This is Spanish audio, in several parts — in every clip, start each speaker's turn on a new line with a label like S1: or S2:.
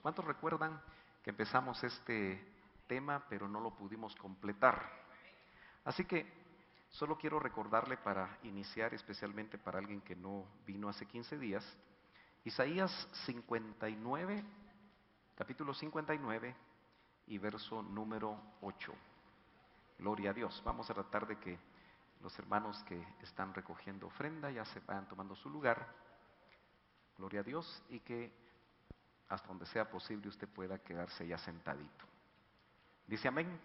S1: ¿Cuántos recuerdan que empezamos este tema pero no lo pudimos completar? Así que solo quiero recordarle para iniciar, especialmente para alguien que no vino hace 15 días, Isaías 59, capítulo 59 y verso número 8. Gloria a Dios. Vamos a tratar de que los hermanos que están recogiendo ofrenda ya se vayan tomando su lugar. Gloria a Dios, y que hasta donde sea posible usted pueda quedarse ya sentadito. ¿Dice amén?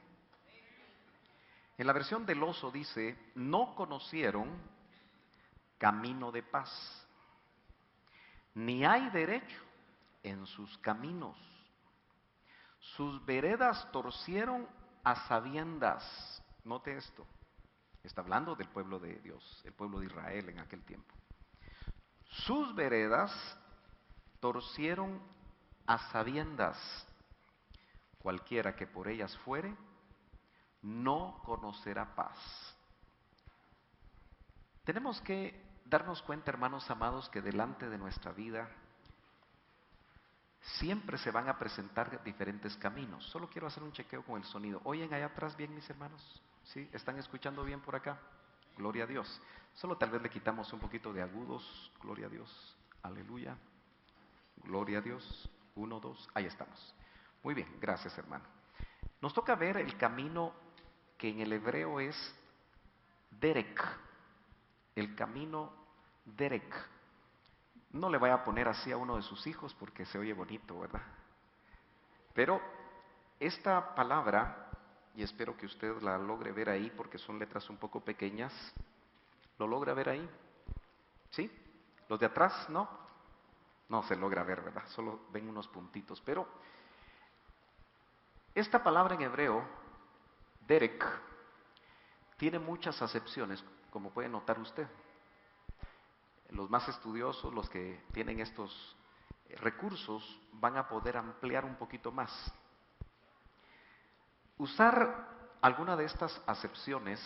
S1: En la versión del oso dice: no conocieron camino de paz, ni hay derecho en sus caminos. Sus veredas torcieron a sabiendas. Note esto. Está hablando del pueblo de Dios, el pueblo de Israel en aquel tiempo. Sus veredas torcieron a sabiendas. Cualquiera que por ellas fuere, no conocerá paz. Tenemos que darnos cuenta, hermanos amados, que delante de nuestra vida siempre se van a presentar diferentes caminos. Solo quiero hacer un chequeo con el sonido. ¿Oyen allá atrás bien, mis hermanos? ¿Sí? ¿Están escuchando bien por acá? Gloria a Dios. Solo tal vez le quitamos un poquito de agudos. Gloria a Dios. Aleluya. Gloria a Dios. 1, 2. Ahí estamos. Muy bien, gracias, hermano. Nos toca ver el camino que en el hebreo es Derek. El camino Derek. No le vaya a poner así a uno de sus hijos porque se oye bonito, ¿verdad? Pero esta palabra, y espero que usted la logre ver ahí porque son letras un poco pequeñas, ¿lo logra ver ahí? ¿Sí? ¿Los de atrás no? No se logra ver, ¿verdad? Solo ven unos puntitos. Pero esta palabra en hebreo, Derek, tiene muchas acepciones, como puede notar usted. Los más estudiosos, los que tienen estos recursos, van a poder ampliar un poquito más. Usar alguna de estas acepciones,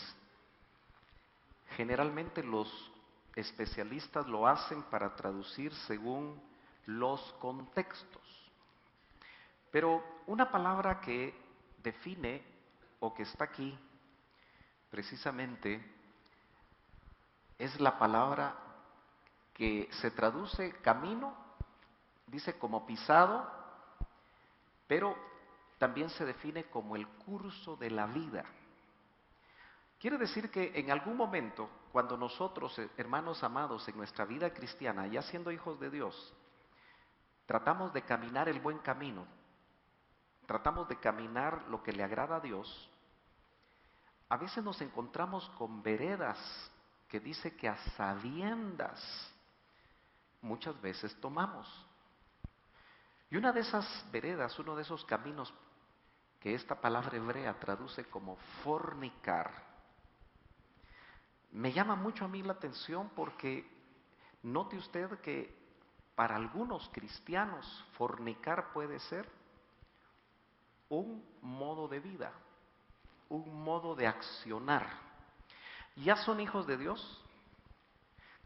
S1: generalmente los especialistas lo hacen para traducir según los contextos. Pero una palabra que define o que está aquí precisamente es la palabra que se traduce camino, dice como pisado, pero también se define como el curso de la vida. Quiere decir que en algún momento, cuando nosotros, hermanos amados, en nuestra vida cristiana, ya siendo hijos de Dios, tratamos de caminar el buen camino, tratamos de caminar lo que le agrada a Dios, a veces nos encontramos con veredas que dice que a sabiendas muchas veces tomamos. Y una de esas veredas, uno de esos caminos que esta palabra hebrea traduce como fornicar, me llama mucho a mí la atención porque note usted que para algunos cristianos fornicar puede ser un modo de vida, un modo de accionar. Ya son hijos de Dios,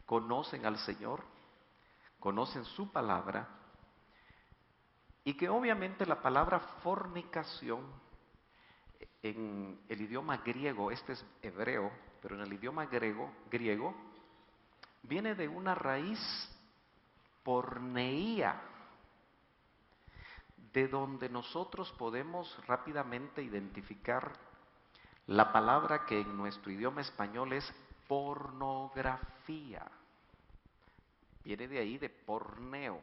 S1: conocen al Señor, conocen su palabra, y que obviamente la palabra fornicación en el idioma griego, este es hebreo, pero en el idioma griego viene de una raíz porneía, de donde nosotros podemos rápidamente identificar la palabra que en nuestro idioma español es pornografía. Viene de ahí, de porneo.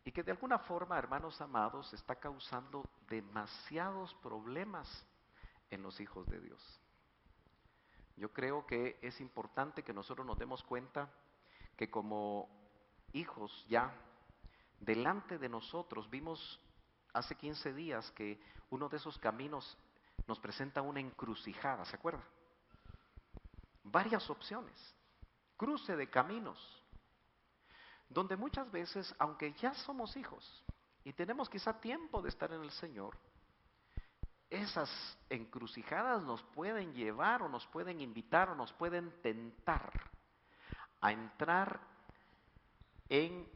S1: Y que de alguna forma, hermanos amados, está causando demasiados problemas en los hijos de Dios. Yo creo que es importante que nosotros nos demos cuenta que como hijos ya, delante de nosotros, vimos hace 15 días que uno de esos caminos nos presenta una encrucijada, ¿se acuerda? Varias opciones, cruce de caminos, donde muchas veces, aunque ya somos hijos y tenemos quizá tiempo de estar en el Señor, esas encrucijadas nos pueden llevar o nos pueden invitar o nos pueden tentar a entrar en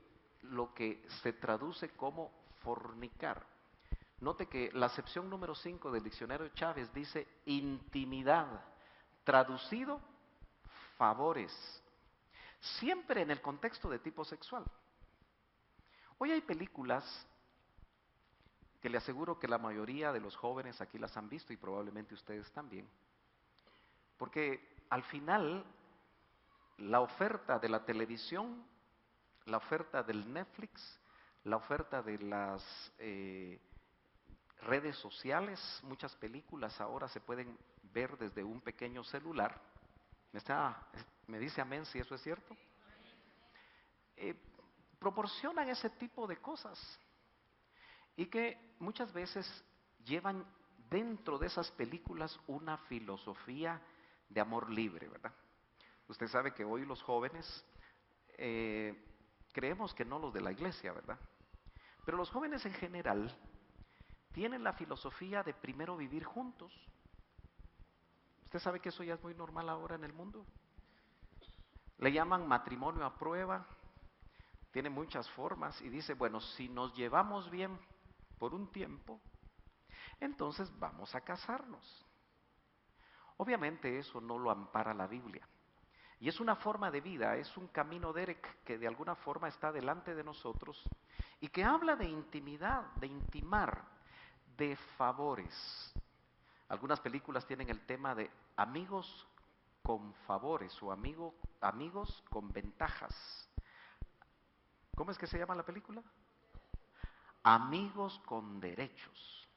S1: lo que se traduce como fornicar. Note que la acepción número 5 del diccionario Chávez dice intimidad, traducido, favores, siempre en el contexto de tipo sexual. Hoy hay películas que le aseguro que la mayoría de los jóvenes aquí las han visto y probablemente ustedes también, porque al final la oferta de la televisión, la oferta del Netflix, la oferta de las redes sociales, muchas películas ahora se pueden ver desde un pequeño celular. ¿Me dice amén si eso es cierto? Proporcionan ese tipo de cosas y que muchas veces llevan dentro de esas películas una filosofía de amor libre, ¿verdad? Usted sabe que hoy los jóvenes creemos que no los de la iglesia, ¿verdad? Pero los jóvenes en general tienen la filosofía de primero vivir juntos. Usted sabe que eso ya es muy normal ahora en el mundo. Le llaman matrimonio a prueba, tiene muchas formas y dice, bueno, si nos llevamos bien por un tiempo, entonces vamos a casarnos. Obviamente eso no lo ampara la Biblia. Y es una forma de vida, es un camino Derek que de alguna forma está delante de nosotros y que habla de intimidad, de intimar, de favores. Algunas películas tienen el tema de amigos con favores o amigos con ventajas. ¿Cómo es que se llama la película? Amigos con derechos.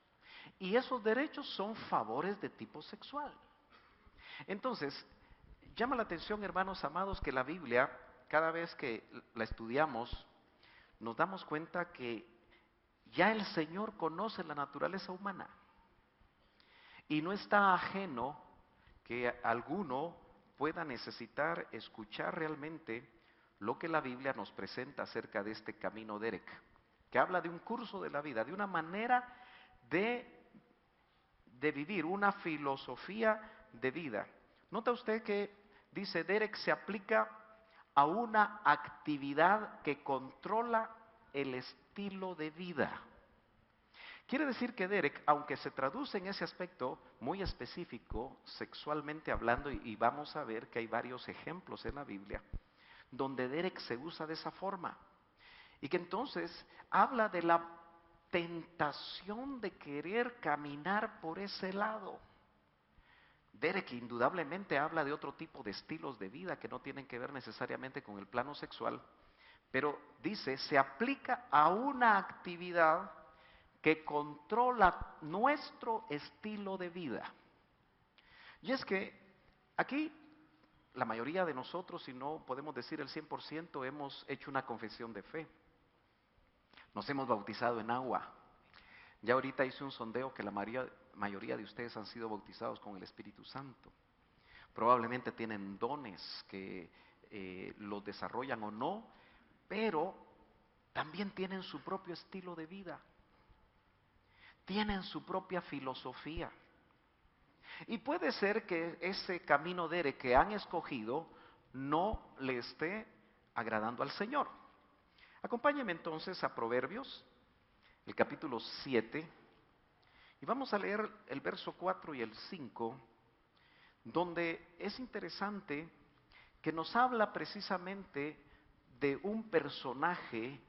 S1: Y esos derechos son favores de tipo sexual. Entonces, llama la atención, hermanos amados, que la Biblia, cada vez que la estudiamos, nos damos cuenta que ya el Señor conoce la naturaleza humana y no está ajeno que alguno pueda necesitar escuchar realmente lo que la Biblia nos presenta acerca de este camino Derek, que habla de un curso de la vida, de una manera de vivir, una filosofía de vida. Nota usted que dice Derek se aplica a una actividad que controla el estilo de vida. Quiere decir que Derek, aunque se traduce en ese aspecto muy específico, sexualmente hablando, y vamos a ver que hay varios ejemplos en la Biblia, donde Derek se usa de esa forma, y que entonces habla de la tentación de querer caminar por ese lado. Derek indudablemente habla de otro tipo de estilos de vida que no tienen que ver necesariamente con el plano sexual, pero dice, se aplica a una actividad que controla nuestro estilo de vida. Y es que aquí la mayoría de nosotros, si no podemos decir el 100%, hemos hecho una confesión de fe. Nos hemos bautizado en agua. Ya ahorita hice un sondeo que la mayoría de ustedes han sido bautizados con el Espíritu Santo. Probablemente tienen dones que los desarrollan o no, pero también tienen su propio estilo de vida. Tienen su propia filosofía. Y puede ser que ese camino Derek que han escogido no le esté agradando al Señor. Acompáñenme entonces a Proverbios, el capítulo 7, y vamos a leer el verso 4 y el 5, donde es interesante que nos habla precisamente de un personaje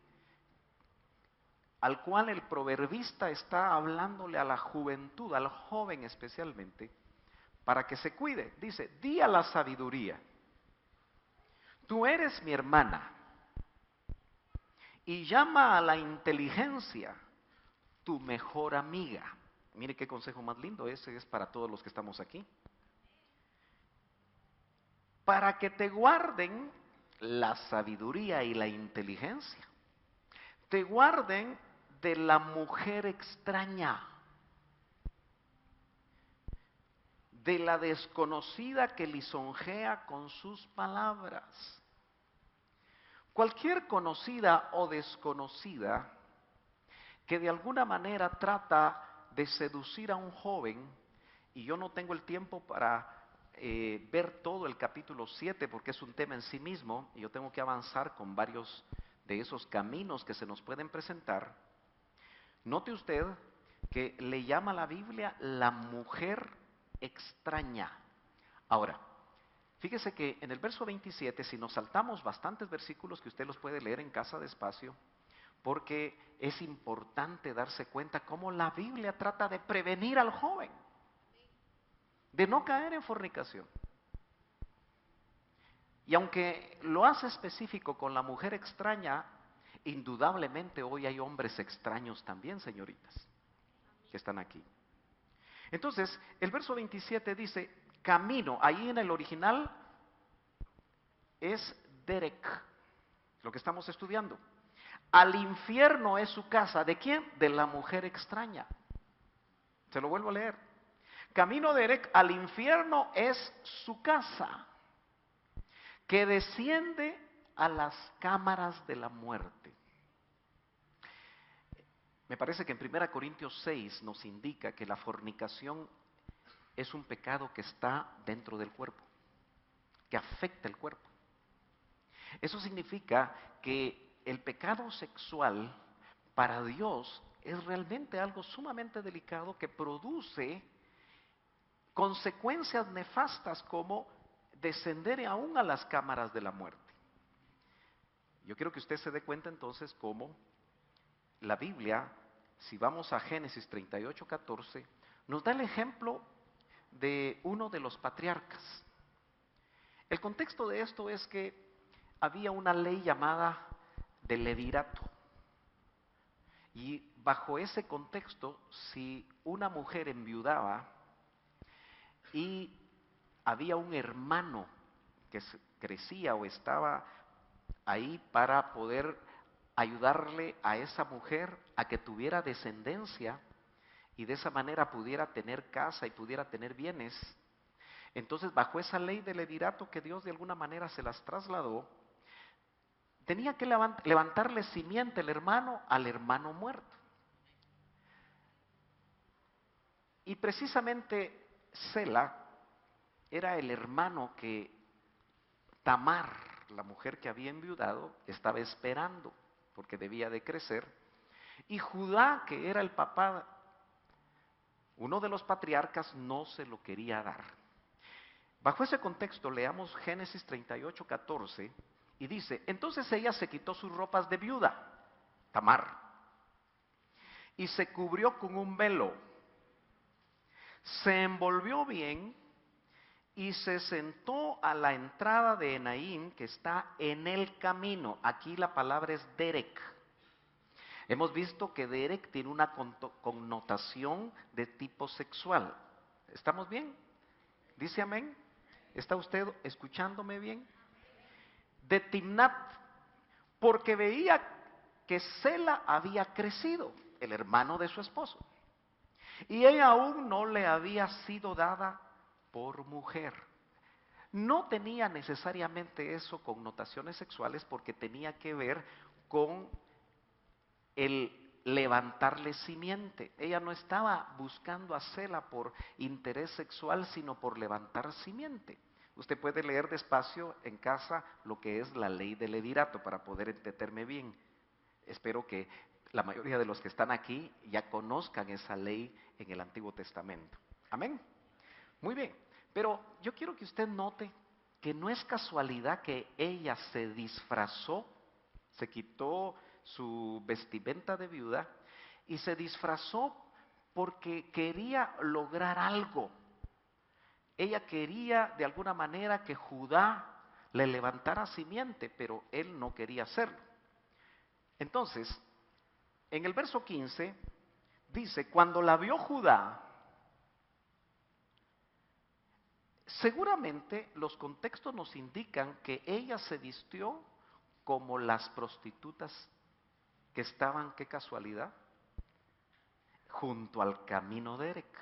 S1: al cual el proverbista está hablándole a la juventud, al joven especialmente, para que se cuide. Dice, di a la sabiduría, tú eres mi hermana, y llama a la inteligencia tu mejor amiga. Mire qué consejo más lindo, ese es para todos los que estamos aquí. Para que te guarden la sabiduría y la inteligencia, te guarden de la mujer extraña, de la desconocida que lisonjea con sus palabras. Cualquier conocida o desconocida que de alguna manera trata de seducir a un joven, y yo no tengo el tiempo para ver todo el capítulo 7 porque es un tema en sí mismo, y yo tengo que avanzar con varios de esos caminos que se nos pueden presentar, Note usted que le llama a la Biblia la mujer extraña. Ahora, fíjese que en el verso 27, si nos saltamos bastantes versículos que usted los puede leer en casa despacio, porque es importante darse cuenta cómo la Biblia trata de prevenir al joven, de no caer en fornicación. Y aunque lo hace específico con la mujer extraña, indudablemente hoy hay hombres extraños también, señoritas, que están aquí. Entonces, el verso 27 dice, camino, ahí en el original es Derek, lo que estamos estudiando. Al infierno es su casa. ¿De quién? De la mujer extraña. Se lo vuelvo a leer. Camino Derek, al infierno es su casa, que desciende a las cámaras de la muerte. Me parece que en 1 Corintios 6 nos indica que la fornicación es un pecado que está dentro del cuerpo, que afecta el cuerpo. Eso significa que el pecado sexual para Dios es realmente algo sumamente delicado que produce consecuencias nefastas como descender aún a las cámaras de la muerte. Yo quiero que usted se dé cuenta entonces cómo la Biblia, si vamos a Génesis 38:14, nos da el ejemplo de uno de los patriarcas. El contexto de esto es que había una ley llamada de levirato. Y bajo ese contexto, si una mujer enviudaba y había un hermano que crecía o estaba ahí para poder ayudarle a esa mujer a que tuviera descendencia y de esa manera pudiera tener casa y pudiera tener bienes, entonces bajo esa ley de levirato que Dios de alguna manera se las trasladó, tenía que levantarle simiente el hermano al hermano muerto. Y precisamente Sela era el hermano que Tamar, la mujer que había enviudado, estaba esperando, porque debía de crecer. Y Judá, que era el papá, uno de los patriarcas, no se lo quería dar. Bajo ese contexto, leamos Génesis 38:14, y dice, entonces ella se quitó sus ropas de viuda, Tamar, y se cubrió con un velo, se envolvió bien y se sentó a la entrada de Enaim, que está en el camino. Aquí la palabra es Derek. Hemos visto que Derek tiene una connotación de tipo sexual. ¿Estamos bien? ¿Dice amén? ¿Está usted escuchándome bien? De Timnat, porque veía que Sela había crecido, el hermano de su esposo, y ella aún no le había sido dada por mujer. No tenía necesariamente eso connotaciones sexuales, porque tenía que ver con el levantarle simiente. Ella no estaba buscando a Sela por interés sexual, sino por levantar simiente. Usted puede leer despacio en casa lo que es la ley del levirato para poder entenderme bien. Espero que la mayoría de los que están aquí ya conozcan esa ley en el Antiguo Testamento. Amén. Muy bien, pero yo quiero que usted note que no es casualidad que ella se disfrazó, se quitó su vestimenta de viuda y se disfrazó porque quería lograr algo. Ella quería de alguna manera que Judá le levantara simiente, pero él no quería hacerlo. Entonces, en el verso 15 dice, cuando la vio Judá, seguramente los contextos nos indican que ella se vistió como las prostitutas que estaban, qué casualidad, junto al camino de Erec.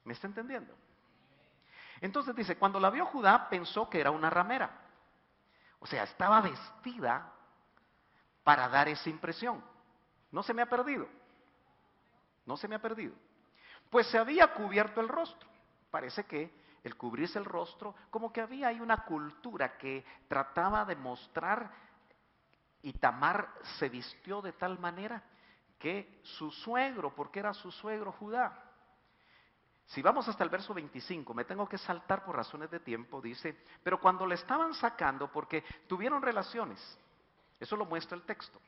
S1: ¿Me está entendiendo? Entonces dice, cuando la vio Judá pensó que era una ramera. O sea, estaba vestida para dar esa impresión. No se me ha perdido. No se me ha perdido. Pues se había cubierto el rostro. Parece que el cubrirse el rostro, como que había ahí una cultura que trataba de mostrar, y Tamar se vistió de tal manera que su suegro, porque era su suegro Judá. Si vamos hasta el verso 25, me tengo que saltar por razones de tiempo, dice, pero cuando le estaban sacando, porque tuvieron relaciones, eso lo muestra el texto.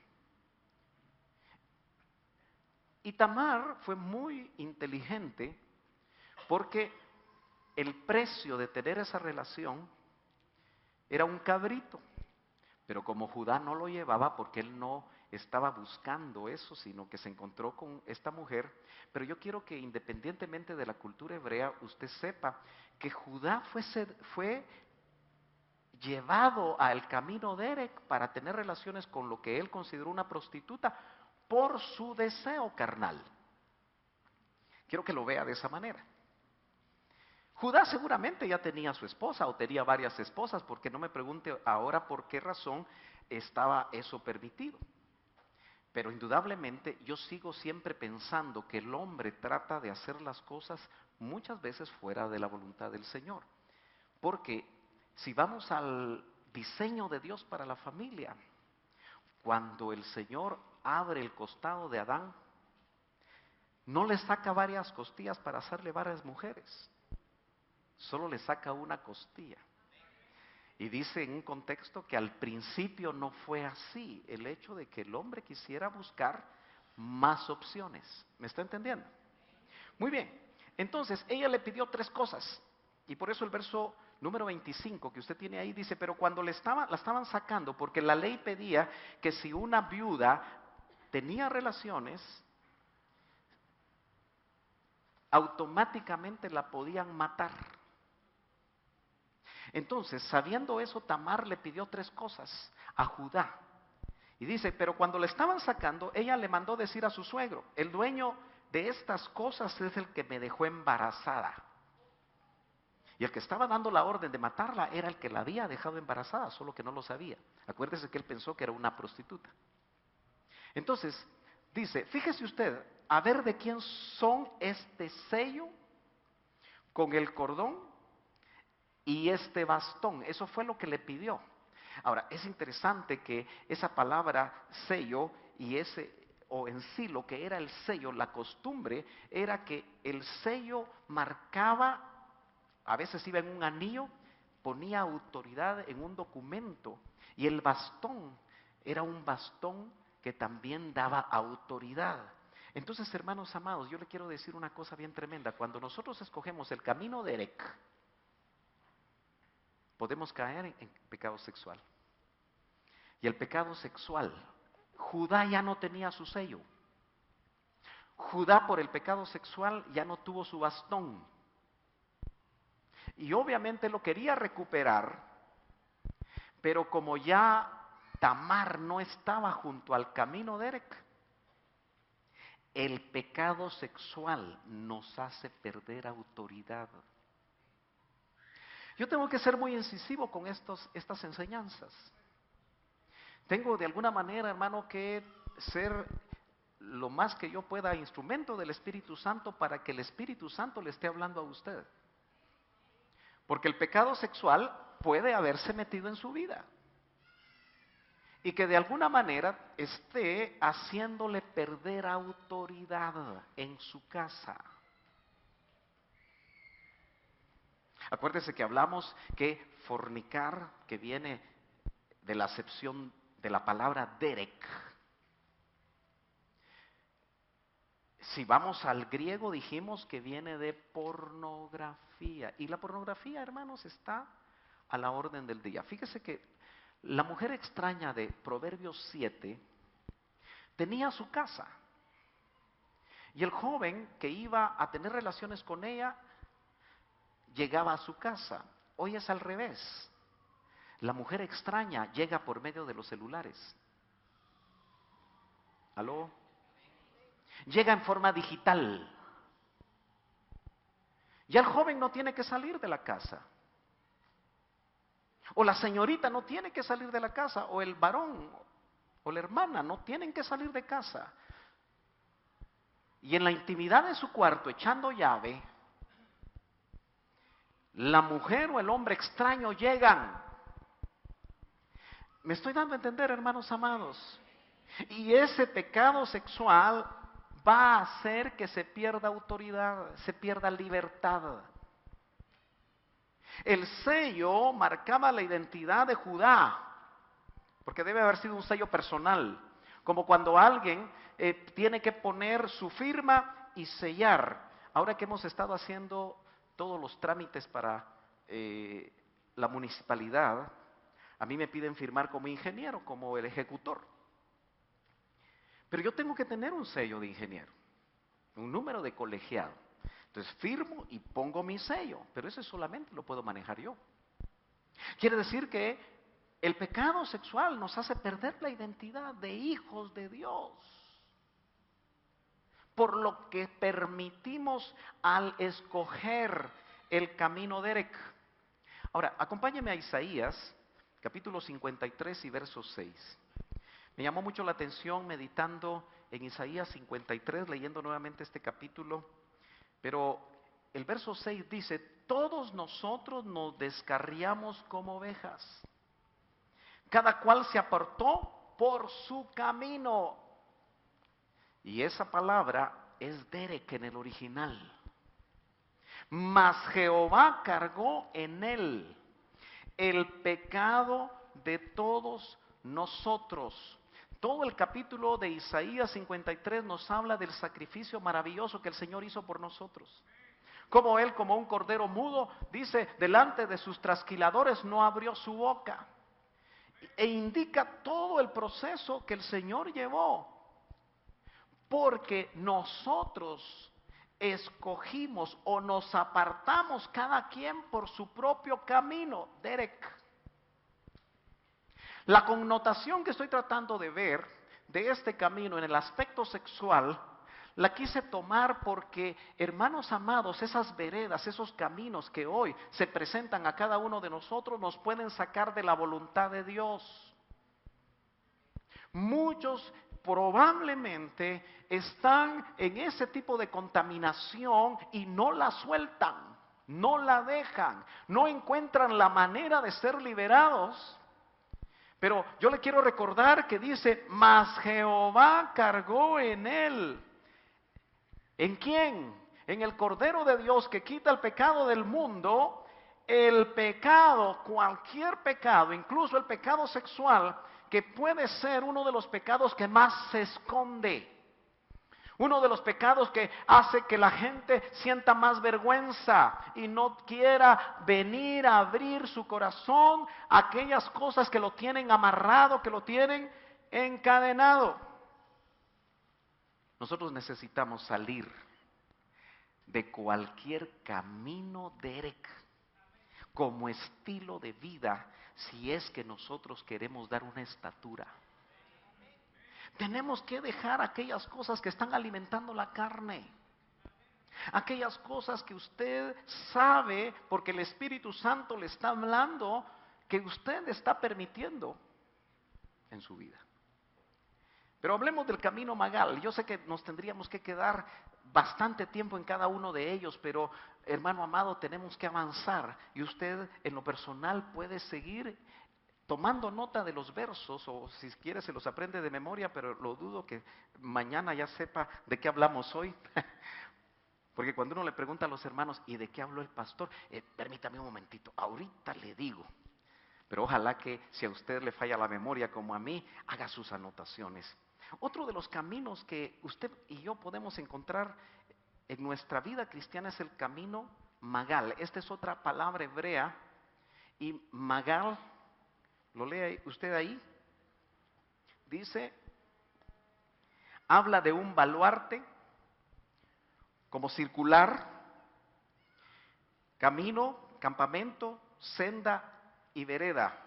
S1: Y Tamar fue muy inteligente porque el precio de tener esa relación era un cabrito. Pero como Judá no lo llevaba porque él no estaba buscando eso, sino que se encontró con esta mujer. Pero yo quiero que independientemente de la cultura hebrea, usted sepa que Judá fue llevado al camino de Erec para tener relaciones con lo que él consideró una prostituta por su deseo carnal. Quiero que lo vea de esa manera. Judá seguramente ya tenía su esposa o tenía varias esposas, porque no me pregunte ahora por qué razón estaba eso permitido. Pero indudablemente yo sigo siempre pensando que el hombre trata de hacer las cosas muchas veces fuera de la voluntad del Señor. Porque si vamos al diseño de Dios para la familia, cuando el Señor abre el costado de Adán, no le saca varias costillas para hacerle varias mujeres. Solo le saca una costilla. Y dice en un contexto que al principio no fue así, el hecho de que el hombre quisiera buscar más opciones. ¿Me está entendiendo? Muy bien, entonces ella le pidió 3 cosas. Y por eso el verso número 25 que usted tiene ahí dice, pero cuando la estaban sacando, porque la ley pedía que si una viuda tenía relaciones, automáticamente la podían matar. Entonces, sabiendo eso, Tamar le pidió 3 cosas a Judá. Y dice, pero cuando le estaban sacando, ella le mandó decir a su suegro, el dueño de estas cosas es el que me dejó embarazada. Y el que estaba dando la orden de matarla era el que la había dejado embarazada, solo que no lo sabía. Acuérdese que él pensó que era una prostituta. Entonces, dice, fíjese usted, a ver de quién son este sello con el cordón y este bastón. Eso fue lo que le pidió. Ahora, es interesante que esa palabra sello y o en sí lo que era el sello, la costumbre, era que el sello marcaba, a veces iba en un anillo, ponía autoridad en un documento, y el bastón era un bastón que también daba autoridad. Entonces, hermanos amados, yo le quiero decir una cosa bien tremenda. Cuando nosotros escogemos el camino de Erec, podemos caer en pecado sexual. Y el pecado sexual, Judá ya no tenía su sello. Judá por el pecado sexual ya no tuvo su bastón. Y obviamente lo quería recuperar, pero como ya Tamar no estaba junto al camino de Erec, el pecado sexual nos hace perder autoridad. Yo tengo que ser muy incisivo con estas enseñanzas. Tengo de alguna manera, hermano, que ser lo más que yo pueda instrumento del Espíritu Santo para que el Espíritu Santo le esté hablando a usted. Porque el pecado sexual puede haberse metido en su vida. Y que de alguna manera esté haciéndole perder autoridad en su casa. Acuérdese que hablamos que fornicar, que viene de la acepción de la palabra derek. Si vamos al griego, dijimos que viene de pornografía. Y la pornografía, hermanos, está a la orden del día. Fíjese que la mujer extraña de Proverbios 7 tenía su casa. Y el joven que iba a tener relaciones con ella llegaba a su casa. Hoy es al revés. La mujer extraña llega por medio de los celulares. ¿Aló? Llega en forma digital. Ya el joven no tiene que salir de la casa. O la señorita no tiene que salir de la casa. O el varón o la hermana no tienen que salir de casa. Y en la intimidad de su cuarto, echando llave, la mujer o el hombre extraño llegan. ¿Me estoy dando a entender, hermanos amados? Y ese pecado sexual va a hacer que se pierda autoridad, se pierda libertad. El sello marcaba la identidad de Judá, porque debe haber sido un sello personal, como cuando alguien tiene que poner su firma y sellar. Ahora que hemos estado haciendo todos los trámites para la municipalidad, a mí me piden firmar como ingeniero, como el ejecutor. Pero yo tengo que tener un sello de ingeniero, un número de colegiado. Entonces firmo y pongo mi sello, pero ese solamente lo puedo manejar yo. Quiere decir que el pecado sexual nos hace perder la identidad de hijos de Dios, por lo que permitimos al escoger el camino de Erec. Ahora, acompáñeme a Isaías, capítulo 53 y verso 6. Me llamó mucho la atención meditando en Isaías 53, leyendo nuevamente este capítulo, pero el verso 6 dice: todos nosotros nos descarriamos como ovejas, cada cual se apartó por su camino. Y esa palabra es derek en el original. Mas Jehová cargó en él el pecado de todos nosotros. Todo el capítulo de Isaías 53 nos habla del sacrificio maravilloso que el Señor hizo por nosotros. Como Él, como un cordero mudo, dice, delante de sus trasquiladores no abrió su boca. E indica todo el proceso que el Señor llevó. Porque nosotros escogimos o nos apartamos cada quien por su propio camino, derek. La connotación que estoy tratando de ver de este camino en el aspecto sexual, la quise tomar porque, hermanos amados, esas veredas, esos caminos que hoy se presentan a cada uno de nosotros nos pueden sacar de la voluntad de Dios. Muchos probablemente están en ese tipo de contaminación y no la sueltan, no la dejan, no encuentran la manera de ser liberados. Pero yo le quiero recordar que dice, mas Jehová cargó en él. ¿En quién? En el Cordero de Dios que quita el pecado del mundo. El pecado, cualquier pecado, incluso el pecado sexual, que puede ser uno de los pecados que más se esconde. Uno de los pecados que hace que la gente sienta más vergüenza y no quiera venir a abrir su corazón a aquellas cosas que lo tienen amarrado, que lo tienen encadenado. Nosotros necesitamos salir de cualquier camino derek como estilo de vida si es que nosotros queremos dar una estatura. Tenemos que dejar aquellas cosas que están alimentando la carne. Aquellas cosas que usted sabe, porque el Espíritu Santo le está hablando, que usted está permitiendo en su vida. Pero hablemos del camino Magal. Yo sé que nos tendríamos que quedar bastante tiempo en cada uno de ellos, pero hermano amado, tenemos que avanzar. Y usted en lo personal puede seguir tomando nota de los versos, o si quiere se los aprende de memoria, pero lo dudo que mañana ya sepa de qué hablamos hoy. Porque cuando uno le pregunta a los hermanos, ¿y de qué habló el pastor? Permítame un momentito, ahorita le digo. Pero ojalá que si a usted le falla la memoria como a mí, haga sus anotaciones. Otro de los caminos que usted y yo podemos encontrar en nuestra vida cristiana es el camino Magal. Esta es otra palabra hebrea, y Magal, ¿lo lee usted ahí? Dice, habla de un baluarte como circular, camino, campamento, senda y vereda.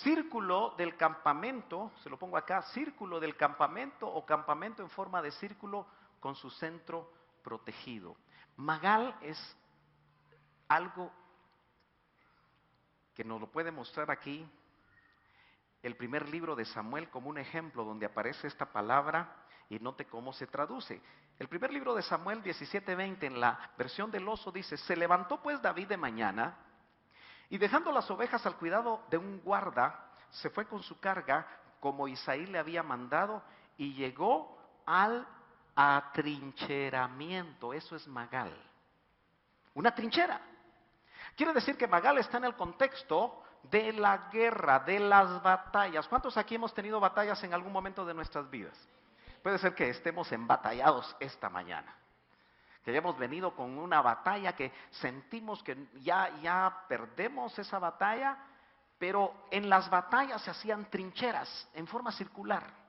S1: Círculo del campamento, se lo pongo acá, círculo del campamento o campamento en forma de círculo con su centro protegido. Magal es algo que nos lo puede mostrar aquí el primer libro de Samuel como un ejemplo donde aparece esta palabra y note cómo se traduce. El primer libro de Samuel 17:20 en la versión del oso dice, se levantó pues David de mañana y dejando las ovejas al cuidado de un guarda, se fue con su carga como Isaí le había mandado y llegó al atrincheramiento. Eso es Magal. Una trinchera. Quiere decir que Magal está en el contexto de la guerra, de las batallas. ¿Cuántos aquí hemos tenido batallas en algún momento de nuestras vidas? Puede ser que estemos embatallados esta mañana. Que hayamos venido con una batalla que sentimos que ya perdemos esa batalla, pero en las batallas se hacían trincheras en forma circular.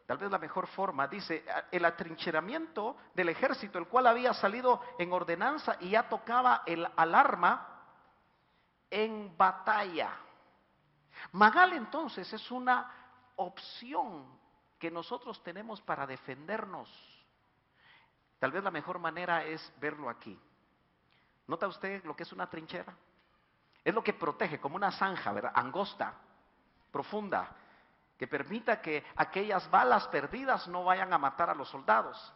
S1: Tal vez la mejor forma, dice, el atrincheramiento del ejército, el cual había salido en ordenanza y ya tocaba el alarma en batalla. Magal entonces es una opción que nosotros tenemos para defendernos. Tal vez la mejor manera es verlo aquí. ¿Nota usted lo que es una trinchera? Es lo que protege, como una zanja, ¿verdad? Angosta, profunda, que permita que aquellas balas perdidas no vayan a matar a los soldados.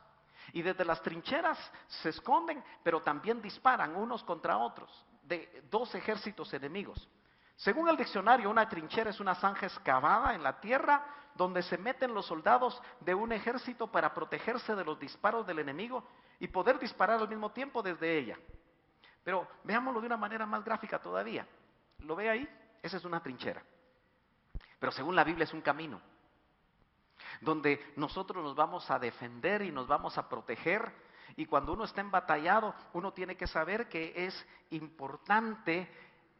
S1: Y desde las trincheras se esconden, pero también disparan unos contra otros, de dos ejércitos enemigos. Según el diccionario, una trinchera es una zanja excavada en la tierra donde se meten los soldados de un ejército para protegerse de los disparos del enemigo y poder disparar al mismo tiempo desde ella. Pero veámoslo de una manera más gráfica todavía. ¿Lo ve ahí? Esa es una trinchera. Pero según la Biblia es un camino donde nosotros nos vamos a defender y nos vamos a proteger. Y cuando uno está embatallado, uno tiene que saber que es importante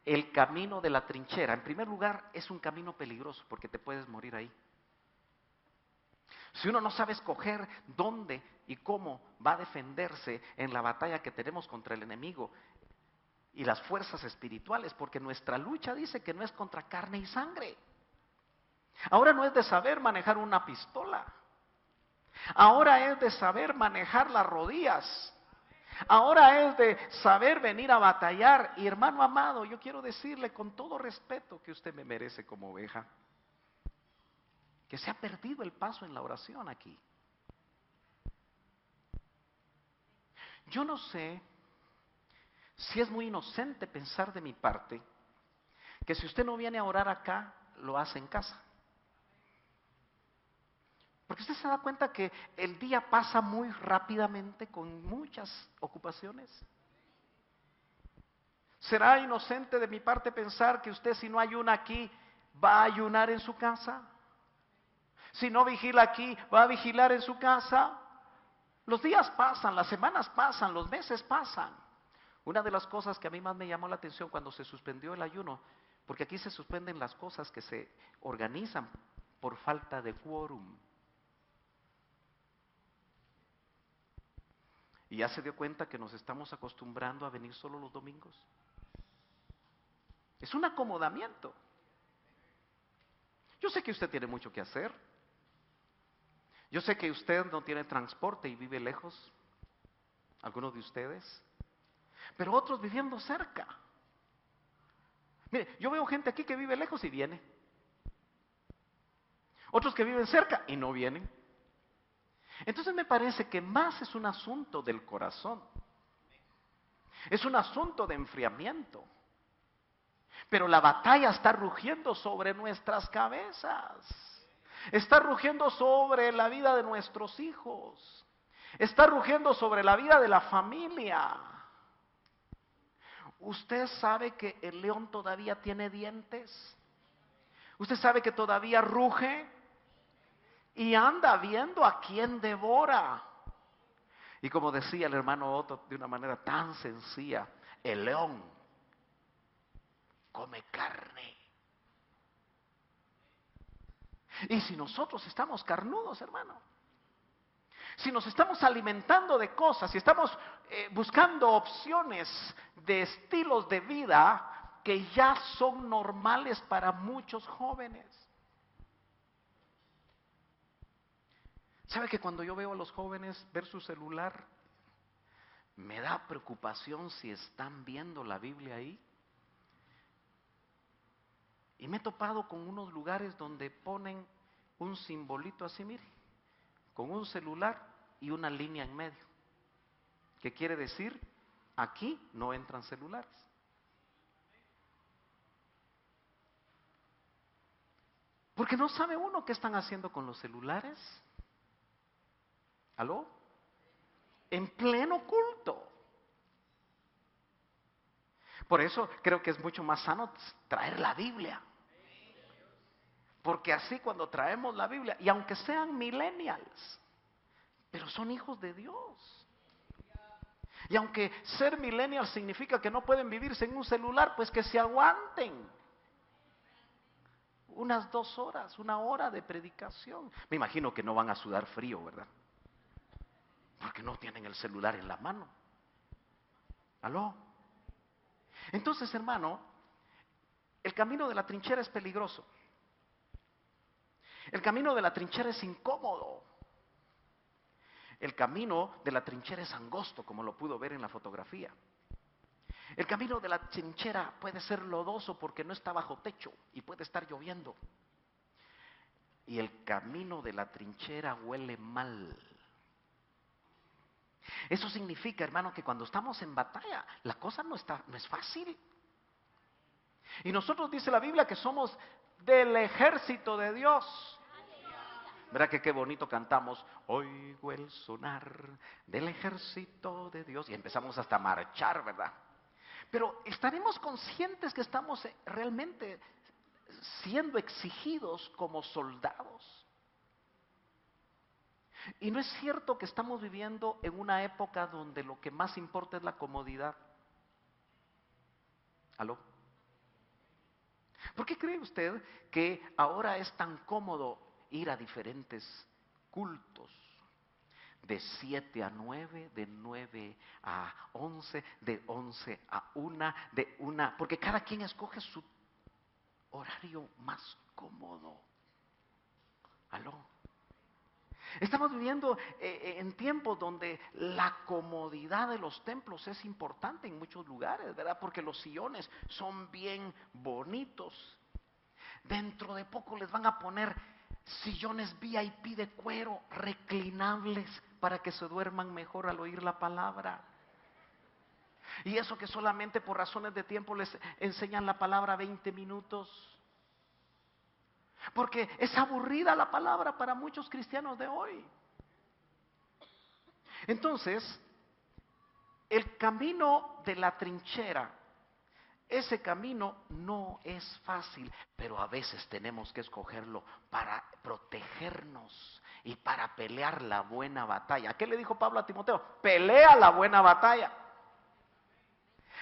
S1: el camino de la trinchera. En primer lugar, es un camino peligroso porque te puedes morir ahí. Si uno no sabe escoger dónde y cómo va a defenderse en la batalla que tenemos contra el enemigo y las fuerzas espirituales, porque nuestra lucha dice que no es contra carne y sangre. Ahora no es de saber manejar una pistola. Ahora es de saber manejar las rodillas. Ahora es de saber venir a batallar. Y hermano amado, yo quiero decirle con todo respeto que usted me merece como oveja, que se ha perdido el paso en la oración aquí. Yo no sé si es muy inocente pensar de mi parte que si usted no viene a orar acá, lo hace en casa. Porque usted se da cuenta que el día pasa muy rápidamente con muchas ocupaciones. ¿Será inocente de mi parte pensar que usted, si no ayuna aquí, va a ayunar en su casa? Si no vigila aquí, va a vigilar en su casa. Los días pasan, las semanas pasan, los meses pasan. Una de las cosas que a mí más me llamó la atención cuando se suspendió el ayuno, porque aquí se suspenden las cosas que se organizan por falta de quórum. Y ya se dio cuenta que nos estamos acostumbrando a venir solo los domingos. Es un acomodamiento. Yo sé que usted tiene mucho que hacer. Yo sé que usted no tiene transporte y vive lejos, algunos de ustedes, pero otros viviendo cerca. Mire, yo veo gente aquí que vive lejos y viene. Otros que viven cerca y no vienen. Entonces me parece que más es un asunto del corazón. Es un asunto de enfriamiento. Pero la batalla está rugiendo sobre nuestras cabezas. Está rugiendo sobre la vida de nuestros hijos. Está rugiendo sobre la vida de la familia. ¿Usted sabe que el león todavía tiene dientes? ¿Usted sabe que todavía ruge? Y anda viendo a quién devora. Y como decía el hermano Otto de una manera tan sencilla, el león come carne. Y si nosotros estamos carnudos, hermano, si nos estamos alimentando de cosas, si estamos buscando opciones de estilos de vida que ya son normales para muchos jóvenes. ¿Sabe que cuando yo veo a los jóvenes ver su celular, me da preocupación si están viendo la Biblia ahí? Y me he topado con unos lugares donde ponen un simbolito así, mire, con un celular y una línea en medio. ¿Qué quiere decir? Aquí no entran celulares. Porque no sabe uno qué están haciendo con los celulares. ¿Aló? En pleno culto. Por eso creo que es mucho más sano traer la Biblia. Porque así cuando traemos la Biblia, y aunque sean millennials, pero son hijos de Dios. Y aunque ser millennial significa que no pueden vivir sin un celular, pues que se aguanten unas 2 horas, 1 hora de predicación. Me imagino que no van a sudar frío, ¿verdad? Porque no tienen el celular en la mano. ¿Aló? Entonces, hermano, el camino de la trinchera es peligroso. El camino de la trinchera es incómodo. El camino de la trinchera es angosto, como lo pudo ver en la fotografía. El camino de la trinchera puede ser lodoso porque no está bajo techo y puede estar lloviendo. Y el camino de la trinchera huele mal. Eso significa, hermano, que cuando estamos en batalla, la cosa no es fácil. Y nosotros dice la Biblia que somos del ejército de Dios. ¿Verdad que qué bonito cantamos? Oigo el sonar del ejército de Dios. Y empezamos hasta a marchar, ¿verdad? Pero estaremos conscientes que estamos realmente siendo exigidos como soldados. Y no es cierto que estamos viviendo en una época donde lo que más importa es la comodidad. ¿Aló? ¿Por qué cree usted que ahora es tan cómodo ir a diferentes cultos? De 7 a 9, de 9 a 11, de 11 a 1, de 1, porque cada quien escoge su horario más cómodo. ¿Aló? Estamos viviendo en tiempos donde la comodidad de los templos es importante en muchos lugares, ¿verdad? Porque los sillones son bien bonitos. Dentro de poco les van a poner sillones VIP de cuero, reclinables, para que se duerman mejor al oír la palabra. Y eso que solamente por razones de tiempo les enseñan la palabra 20 minutos. Porque es aburrida la palabra para muchos cristianos de hoy. Entonces, el camino de la trinchera, ese camino no es fácil, pero a veces tenemos que escogerlo para protegernos y para pelear la buena batalla. ¿Qué le dijo Pablo a Timoteo? Pelea la buena batalla.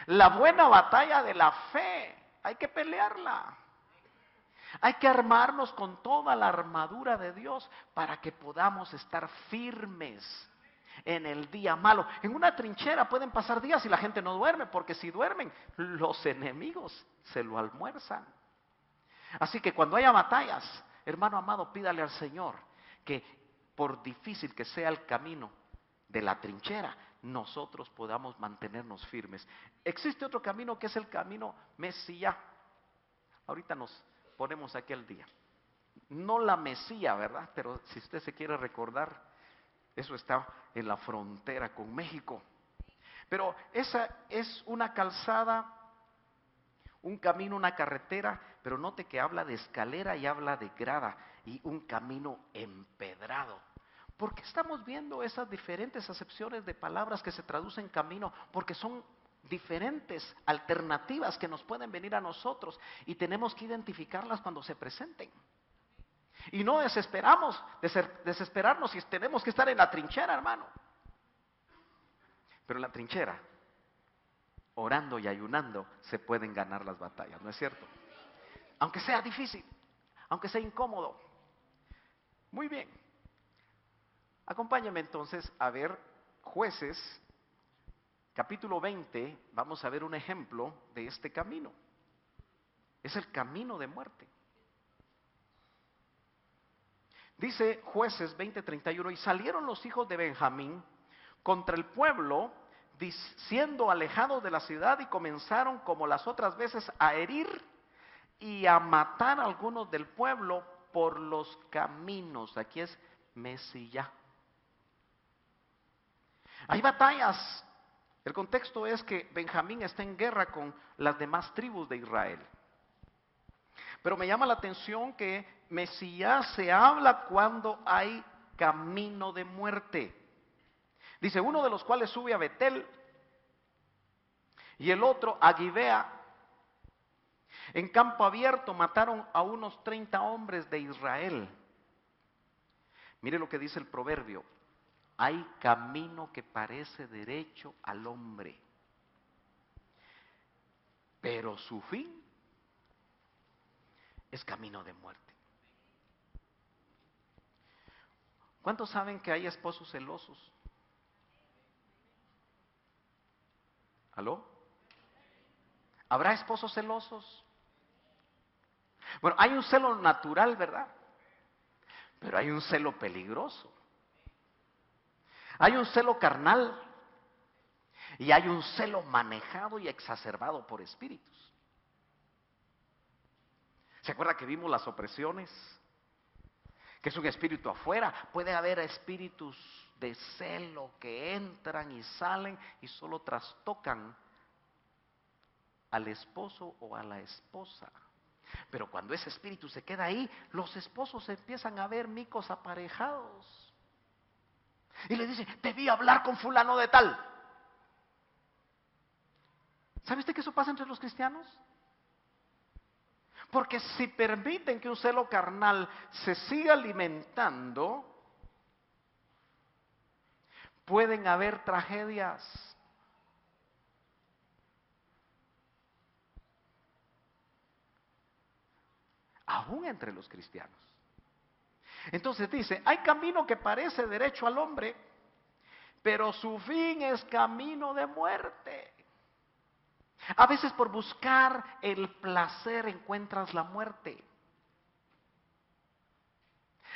S1: La buena batalla de la fe, hay que pelearla. Hay que armarnos con toda la armadura de Dios para que podamos estar firmes en el día malo. En una trinchera pueden pasar días y la gente no duerme, porque si duermen, los enemigos se lo almuerzan. Así que cuando haya batallas, hermano amado, pídale al Señor que por difícil que sea el camino de la trinchera, nosotros podamos mantenernos firmes. Existe otro camino que es el camino Mesías. Ahorita nos ponemos aquí al día. No la Mesía, ¿verdad? Pero si usted se quiere recordar, eso está en la frontera con México. Pero esa es una calzada, un camino, una carretera, pero note que habla de escalera y habla de grada y un camino empedrado. ¿Por qué estamos viendo esas diferentes acepciones de palabras que se traducen camino? Porque son diferentes alternativas que nos pueden venir a nosotros y tenemos que identificarlas cuando se presenten. Y no desesperarnos si tenemos que estar en la trinchera, hermano. Pero en la trinchera, orando y ayunando, se pueden ganar las batallas, ¿no es cierto? Aunque sea difícil, aunque sea incómodo. Muy bien. Acompáñame entonces a ver Jueces capítulo 20, vamos a ver un ejemplo de este camino. Es el camino de muerte. Dice Jueces 20:31, y salieron los hijos de Benjamín contra el pueblo, siendo alejados de la ciudad, y comenzaron como las otras veces a herir y a matar a algunos del pueblo por los caminos. Aquí es Mesías. Hay batallas. El contexto es que Benjamín está en guerra con las demás tribus de Israel. Pero me llama la atención que Mesías se habla cuando hay camino de muerte. Dice, uno de los cuales sube a Betel y el otro a Gibea. En campo abierto mataron a unos 30 hombres de Israel. Mire lo que dice el proverbio. Hay camino que parece derecho al hombre, pero su fin es camino de muerte. ¿Cuántos saben que hay esposos celosos? ¿Aló? ¿Habrá esposos celosos? Bueno, hay un celo natural, ¿verdad? Pero hay un celo peligroso. Hay un celo carnal y hay un celo manejado y exacerbado por espíritus. ¿Se acuerda que vimos las opresiones? Que es un espíritu afuera. Puede haber espíritus de celo que entran y salen y solo trastocan al esposo o a la esposa. Pero cuando ese espíritu se queda ahí, los esposos empiezan a ver micos aparejados. Y le dicen, te vi hablar con fulano de tal. ¿Sabe usted que eso pasa entre los cristianos? Porque si permiten que un celo carnal se siga alimentando, pueden haber tragedias. Aún entre los cristianos. Entonces dice, hay camino que parece derecho al hombre, pero su fin es camino de muerte. A veces por buscar el placer encuentras la muerte.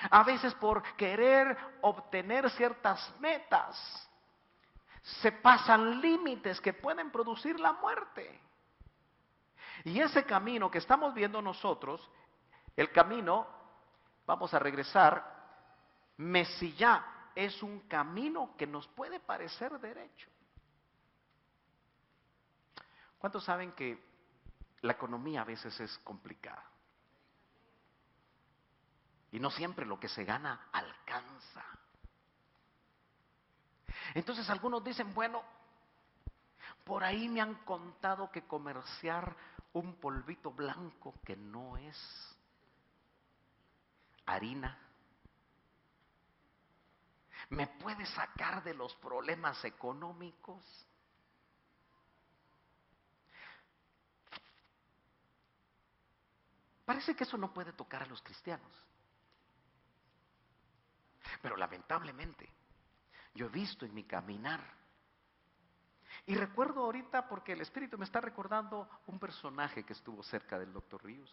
S1: A veces por querer obtener ciertas metas, se pasan límites que pueden producir la muerte. Y ese camino que estamos viendo nosotros, el camino, vamos a regresar, Mesías es un camino que nos puede parecer derecho. ¿Cuántos saben que la economía a veces es complicada? Y no siempre lo que se gana alcanza. Entonces algunos dicen, bueno, por ahí me han contado que comerciar un polvito blanco que no es harina me puede sacar de los problemas económicos. Parece que eso no puede tocar a los cristianos. Pero lamentablemente, yo he visto en mi caminar, y recuerdo ahorita porque el Espíritu me está recordando un personaje que estuvo cerca del doctor Ríos.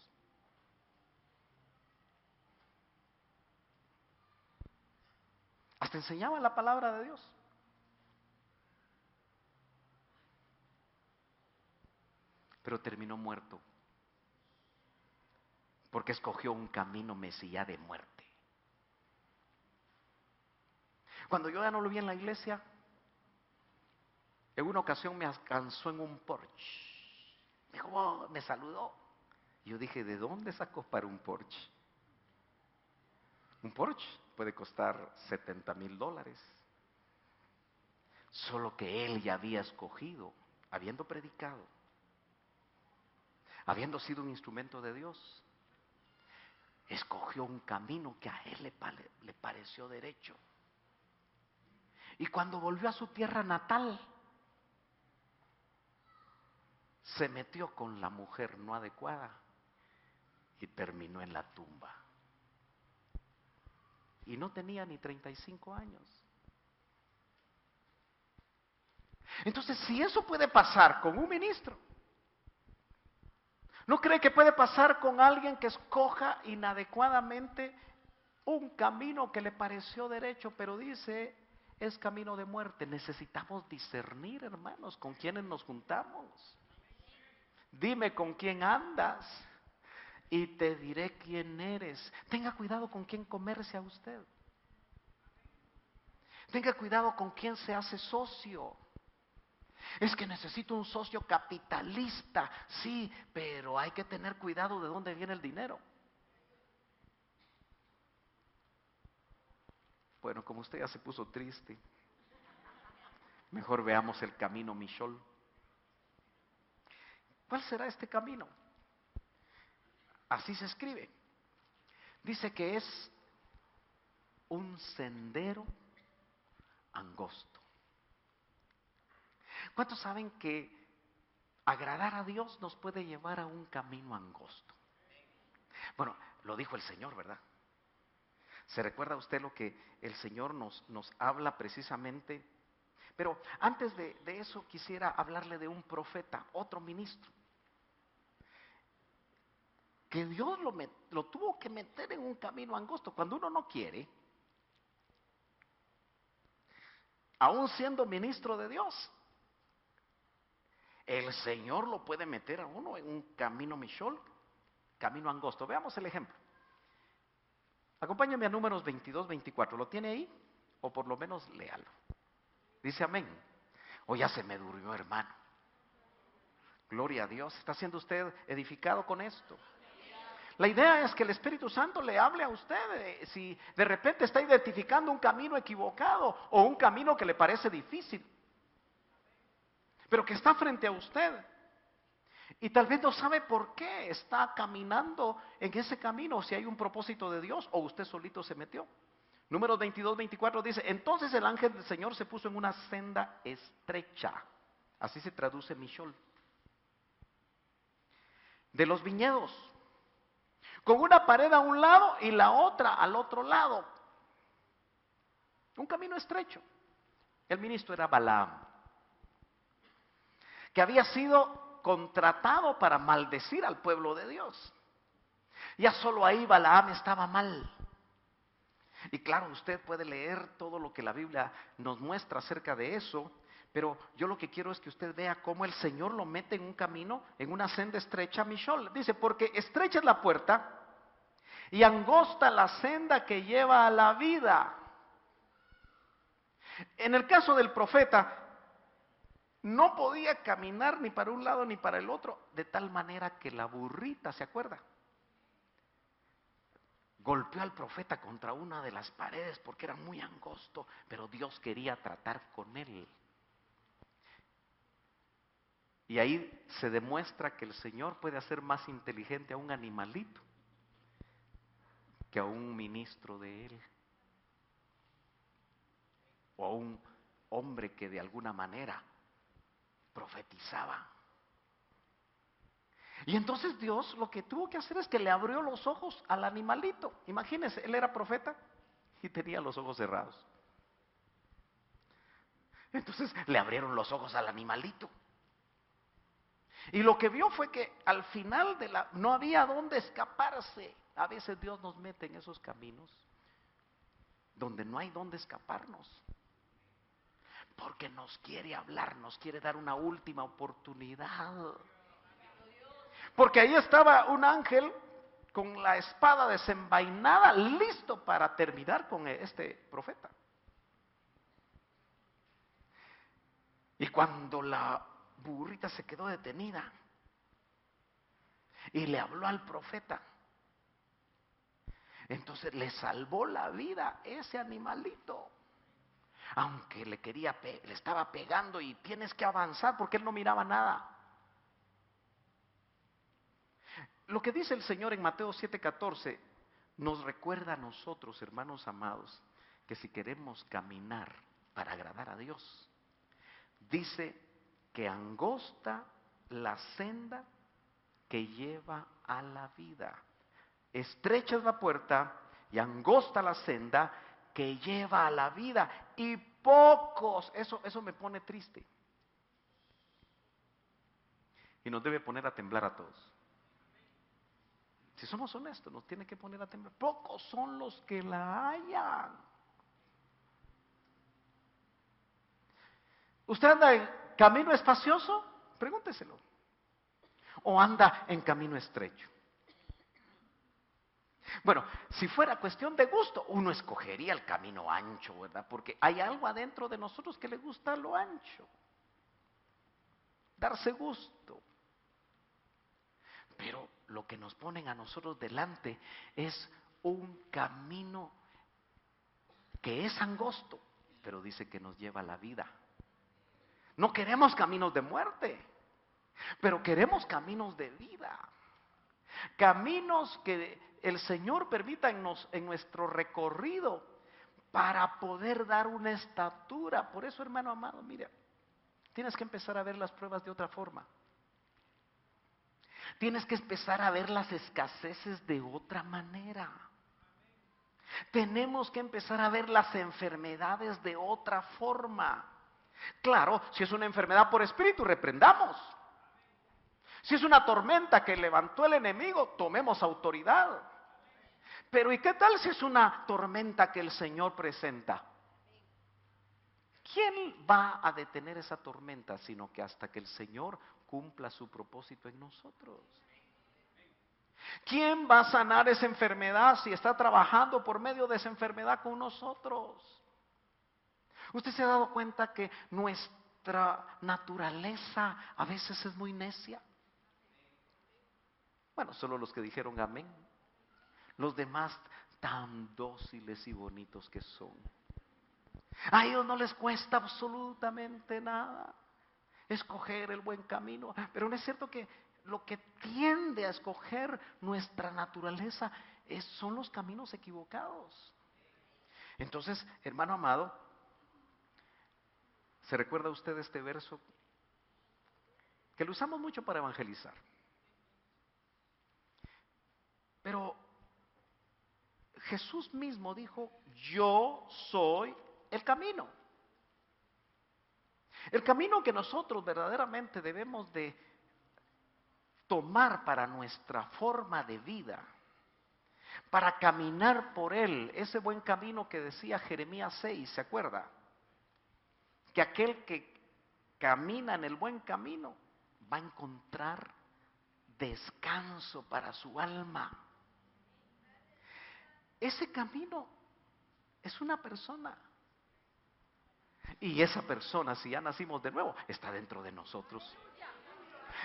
S1: Hasta enseñaba la palabra de Dios. Pero terminó muerto. Porque escogió un camino mesías de muerte. Cuando yo ya no lo vi en la iglesia, en una ocasión me alcanzó en un Porsche. Me dijo, oh, me saludó. Yo dije, ¿de dónde sacó para un Porsche? Un Porsche puede costar $70,000. Solo que él ya había escogido, habiendo predicado, habiendo sido un instrumento de Dios, escogió un camino que a él le pareció derecho. Y cuando volvió a su tierra natal, se metió con la mujer no adecuada y terminó en la tumba. Y no tenía ni 35 años. Entonces, si eso puede pasar con un ministro, ¿no cree que puede pasar con alguien que escoja inadecuadamente un camino que le pareció derecho, pero dice es camino de muerte? Necesitamos discernir, hermanos, con quiénes nos juntamos. Dime con quién andas y te diré quién eres. Tenga cuidado con quién comercia usted. Tenga cuidado con quién se hace socio. Es que necesito un socio capitalista. Sí, pero hay que tener cuidado de dónde viene el dinero. Bueno, como usted ya se puso triste, mejor veamos el camino Mishol. ¿Cuál será este camino? Así se escribe. Dice que es un sendero angosto. ¿Cuántos saben que agradar a Dios nos puede llevar a un camino angosto? Bueno, lo dijo el Señor, ¿verdad? ¿Se recuerda usted lo que el Señor nos habla precisamente? Pero antes de eso quisiera hablarle de un profeta, otro ministro, que Dios lo tuvo que meter en un camino angosto. Cuando uno no quiere, aún siendo ministro de Dios, el Señor lo puede meter a uno en un camino Mishol, camino angosto. Veamos el ejemplo. Acompáñame a Números 22, 24. ¿Lo tiene ahí? O por lo menos léalo. Dice amén. O ya se me durmió, hermano. Gloria a Dios. ¿Está siendo usted edificado con esto? La idea es que el Espíritu Santo le hable a usted si de repente está identificando un camino equivocado o un camino que le parece difícil, pero que está frente a usted. Y tal vez no sabe por qué está caminando en ese camino, si hay un propósito de Dios o usted solito se metió. Números 22, 24 dice, entonces el ángel del Señor se puso en una senda estrecha, así se traduce Mishol, de los viñedos, con una pared a un lado y la otra al otro lado. Un camino estrecho. El ministro era Balaam, que había sido contratado para maldecir al pueblo de Dios. Ya solo ahí Balaam estaba mal. Y claro, usted puede leer todo lo que la Biblia nos muestra acerca de eso, pero yo lo que quiero es que usted vea cómo el Señor lo mete en un camino, en una senda estrecha, Mishol. Dice, porque estrecha es la puerta y angosta la senda que lleva a la vida. En el caso del profeta, no podía caminar ni para un lado ni para el otro, de tal manera que la burrita, ¿se acuerda? Golpeó al profeta contra una de las paredes porque era muy angosto, pero Dios quería tratar con él. Y ahí se demuestra que el Señor puede hacer más inteligente a un animalito que a un ministro de Él, o a un hombre que de alguna manera profetizaba. Y entonces Dios lo que tuvo que hacer es que le abrió los ojos al animalito. Imagínense, él era profeta y tenía los ojos cerrados. Entonces le abrieron los ojos al animalito. Y lo que vio fue que al final no había dónde escaparse. A veces Dios nos mete en esos caminos donde no hay dónde escaparnos. Porque nos quiere hablar, nos quiere dar una última oportunidad. Porque ahí estaba un ángel con la espada desenvainada, listo para terminar con este profeta. Y cuando la burrita se quedó detenida y le habló al profeta, entonces le salvó la vida ese animalito. Aunque le estaba pegando y tienes que avanzar porque él no miraba nada. Lo que dice el Señor en Mateo 7:14 nos recuerda a nosotros, hermanos amados, que si queremos caminar para agradar a Dios, dice que angosta la senda que lleva a la vida. Estrecha es la puerta y angosta la senda que lleva a la vida. Y pocos, eso me pone triste. Y nos debe poner a temblar a todos. Si somos honestos, nos tiene que poner a temblar. Pocos son los que la hallan. ¿Usted anda en camino espacioso? Pregúnteselo. ¿O anda en camino estrecho? Bueno, si fuera cuestión de gusto, uno escogería el camino ancho, ¿verdad? Porque hay algo adentro de nosotros que le gusta lo ancho. Darse gusto. Pero lo que nos ponen a nosotros delante es un camino que es angosto, pero dice que nos lleva a la vida. No queremos caminos de muerte, pero queremos caminos de vida. Caminos que el Señor permita en nuestro recorrido para poder dar una estatura. Por eso, hermano amado, mira, tienes que empezar a ver las pruebas de otra forma. Tienes que empezar a ver las escaseces de otra manera. Tenemos que empezar a ver las enfermedades de otra forma. Claro, si es una enfermedad por espíritu, reprendamos. Si es una tormenta que levantó el enemigo, tomemos autoridad. Pero ¿y qué tal si es una tormenta que el Señor presenta? ¿Quién va a detener esa tormenta? Sino que hasta que el Señor cumpla su propósito en nosotros. ¿Quién va a sanar esa enfermedad si está trabajando por medio de esa enfermedad con nosotros? ¿Usted se ha dado cuenta que nuestra naturaleza a veces es muy necia? Bueno, solo los que dijeron amén. Los demás tan dóciles y bonitos que son. A ellos no les cuesta absolutamente nada escoger el buen camino. Pero no es cierto que lo que tiende a escoger nuestra naturaleza son los caminos equivocados. Entonces, hermano amado, ¿se recuerda usted este verso? Que lo usamos mucho para evangelizar. Pero Jesús mismo dijo, yo soy el camino. El camino que nosotros verdaderamente debemos de tomar para nuestra forma de vida, para caminar por él, ese buen camino que decía Jeremías 6, ¿se acuerda? Que aquel que camina en el buen camino va a encontrar descanso para su alma. Ese camino es una persona. Y esa persona, si ya nacimos de nuevo, está dentro de nosotros.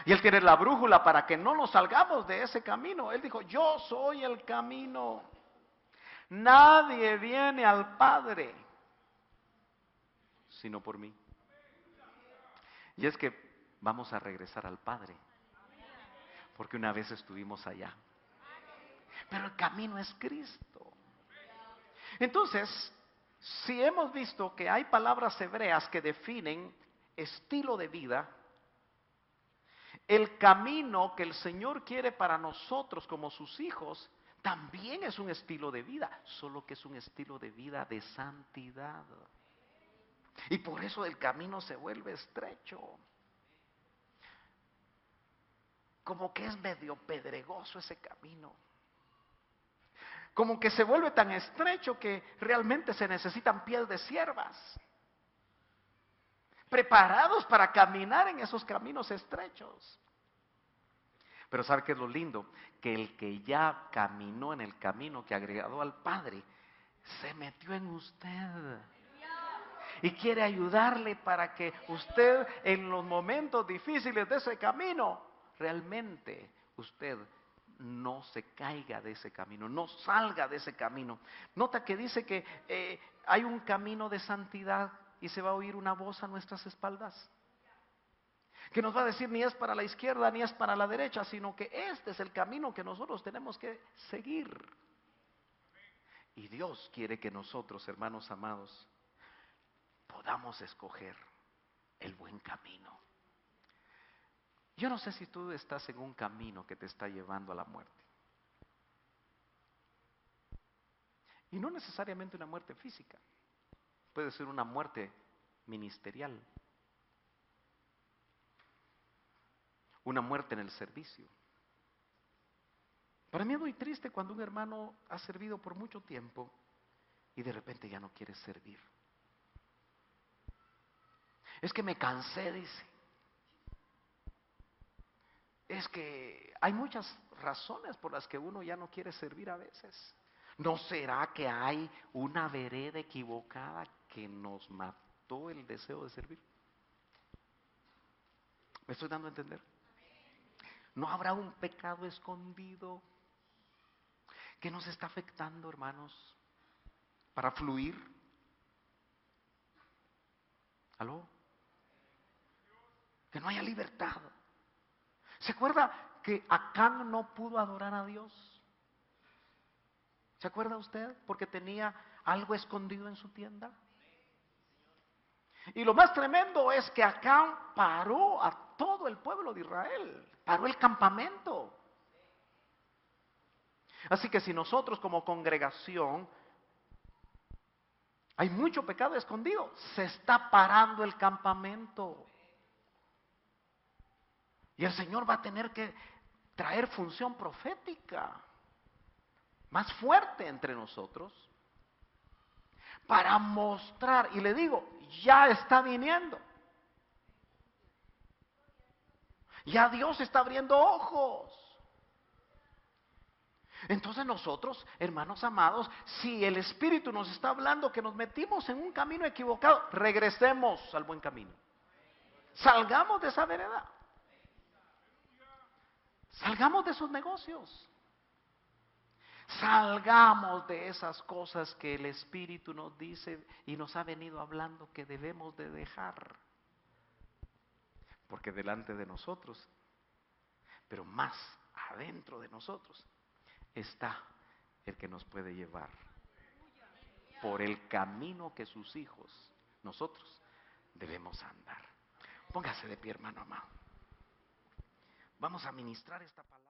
S1: Y Él tiene la brújula para que no nos salgamos de ese camino. Él dijo, yo soy el camino. Nadie viene al Padre sino por mí. Y es que vamos a regresar al Padre, porque una vez estuvimos allá. Pero el camino es Cristo. Entonces, si hemos visto que hay palabras hebreas que definen estilo de vida, el camino que el Señor quiere para nosotros como sus hijos también es un estilo de vida, solo que es un estilo de vida de santidad. Y por eso el camino se vuelve estrecho. Como que es medio pedregoso ese camino. Como que se vuelve tan estrecho que realmente se necesitan pies de siervas, preparados para caminar en esos caminos estrechos. Pero ¿sabe qué es lo lindo? Que el que ya caminó en el camino que agregó al Padre, se metió en usted. Y quiere ayudarle para que usted en los momentos difíciles de ese camino, realmente usted no se caiga de ese camino, no salga de ese camino. Nota que dice que hay un camino de santidad y se va a oír una voz a nuestras espaldas. Que nos va a decir ni es para la izquierda ni es para la derecha, sino que este es el camino que nosotros tenemos que seguir. Y Dios quiere que nosotros, hermanos amados, podamos escoger el buen camino. Yo no sé si tú estás en un camino que te está llevando a la muerte. Y no necesariamente una muerte física. Puede ser una muerte ministerial. Una muerte en el servicio. Para mí es muy triste cuando un hermano ha servido por mucho tiempo y de repente ya no quiere servir. Es que me cansé, dice. Es que hay muchas razones por las que uno ya no quiere servir a veces. ¿No será que hay una vereda equivocada que nos mató el deseo de servir? ¿Me estoy dando a entender? ¿No habrá un pecado escondido que nos está afectando, hermanos, para fluir? ¿Aló? Que no haya libertad. ¿Se acuerda que Acán no pudo adorar a Dios? ¿Se acuerda usted? Porque tenía algo escondido en su tienda. Y lo más tremendo es que Acán paró a todo el pueblo de Israel, paró el campamento. Así que si nosotros como congregación hay mucho pecado escondido, se está parando el campamento. Y el Señor va a tener que traer función profética más fuerte entre nosotros para mostrar, y le digo, ya está viniendo. Ya Dios está abriendo ojos. Entonces nosotros, hermanos amados, si el Espíritu nos está hablando que nos metimos en un camino equivocado, regresemos al buen camino. Salgamos de esa vereda. Salgamos de esos negocios. Salgamos de esas cosas que el Espíritu nos dice y nos ha venido hablando que debemos de dejar. Porque delante de nosotros, pero más adentro de nosotros, está el que nos puede llevar por el camino que sus hijos, nosotros, debemos andar. Póngase de pie, hermano amado. Vamos a ministrar esta palabra.